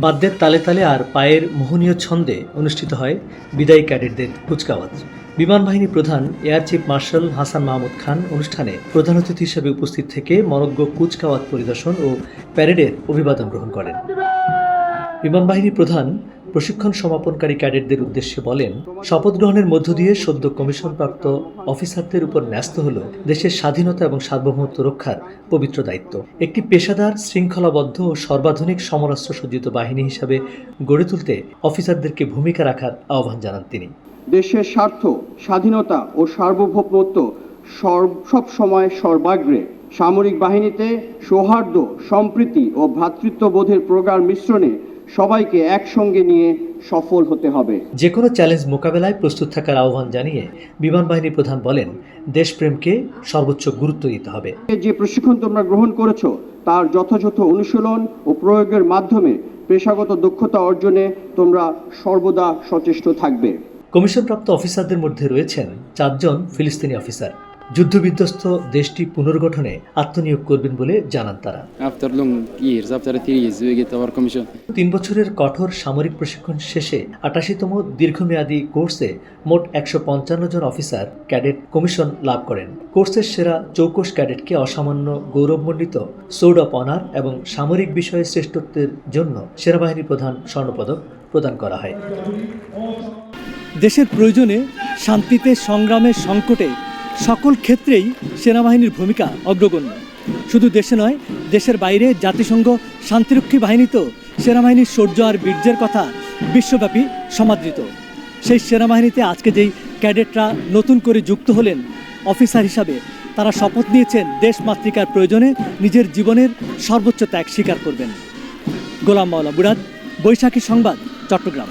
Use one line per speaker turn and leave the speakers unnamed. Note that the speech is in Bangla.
বাদ্যের তালে তালে আর পায়ের মোহনীয় ছন্দে অনুষ্ঠিত হয় বিদায়ী ক্যাডেটদের কুচকাওয়াজ। বিমান বাহিনী প্রধান air chief marshal Hasan Mahmud Khan অনুষ্ঠানে প্রধান অতিথি হিসেবে উপস্থিত থেকে মনোজ্ঞ কুচকাওয়াজ পরিদর্শন ও প্যারেডের অভিবাদন গ্রহণ করেন। বিমান বাহিনী প্রধান প্রশিক্ষণ সমাপনকারী ক্যাডেটদের উদ্দেশ্যে বলেন, শপথ গ্রহণের মধ্য দিয়ে সদ্য কমিশনপ্রাপ্ত অফিসারদের উপর ন্যস্ত হল দেশের স্বাধীনতা এবং সার্বভৌমত্ব রক্ষার পবিত্র দায়িত্ব। একটি পেশাদার, শৃঙ্খলাবদ্ধ ও সর্বাধুনিক সমরাস্ত্র সজ্জিত বাহিনী হিসাবে গড়ে তুলতে অফিসারদেরকে ভূমিকা রাখার আহ্বান জানান তিনি।
দেশের স্বার্থ, স্বাধীনতা ও সার্বভৌমত্ব সব সময় সর্বাগ্রে। সামরিক বাহিনীতে সৌহার্দ্য, সম্প্রীতি ও ভ্রাতৃত্ববোধের প্রগাঢ় মিশ্রণে সবাইকে একসঙ্গে নিয়ে সফল হতে হবে।
যে কোনো চ্যালেঞ্জ মোকাবেলায় প্রস্তুত থাকার আহ্বান জানিয়ে বিমান বাহিনী প্রধান বলেন, দেশপ্রেমকে সর্বোচ্চ গুরুত্ব দিতে হবে।
যে প্রশিক্ষণ তোমরা গ্রহণ করেছো তার যথাযথ অনুশীলন ও প্রয়োগের মাধ্যমে পেশাগত দক্ষতা অর্জনে তোমরা সর্বদা সচেষ্ট থাকবে।
কমিশনপ্রাপ্ত অফিসারদের মধ্যে রয়েছেন 4 জন ফিলিস্তিনি অফিসার। যুদ্ধবিধ্বস্ত দেশটি পুনর্গঠনে আত্মনিয়োগ করবেন বলে জানান তারা। 3 বছরের কঠোর সামরিক প্রশিক্ষণ শেষে 88তম দীর্ঘমেয়াদী কোর্সে মোট 155 জন অফিসার ক্যাডেট কমিশন লাভ করেন। কোর্সের সেরা 24 ক্যাডেটকে অসামান্য গৌরবমণ্ডিত সোর্ড অফ অনার এবং সামরিক বিষয়ে শ্রেষ্ঠত্বের জন্য সেনাবাহিনী প্রধান স্বর্ণপদক প্রদান করা হয়।
দেশের প্রয়োজনে, শান্তিতে, সংগ্রামের সংকটে সকল ক্ষেত্রেই সেনাবাহিনীর ভূমিকা অগ্রগণ্য। শুধু দেশে নয়, দেশের বাইরে জাতিসংঘ শান্তিরক্ষী বাহিনীতেও সেনাবাহিনীর শৌর্য আর বীর্যের কথা বিশ্বব্যাপী সমাদৃত। সেই সেনাবাহিনীতে আজকে যেই ক্যাডেটরা নতুন করে যুক্ত হলেন অফিসার হিসাবে, তারা শপথ নিয়েছেন দেশমাতৃকার প্রয়োজনে নিজের জীবনের সর্বোচ্চ ত্যাগ স্বীকার করবেন। গোলাম মাওলা মুরাদ, বৈশাখী সংবাদ, চট্টগ্রাম।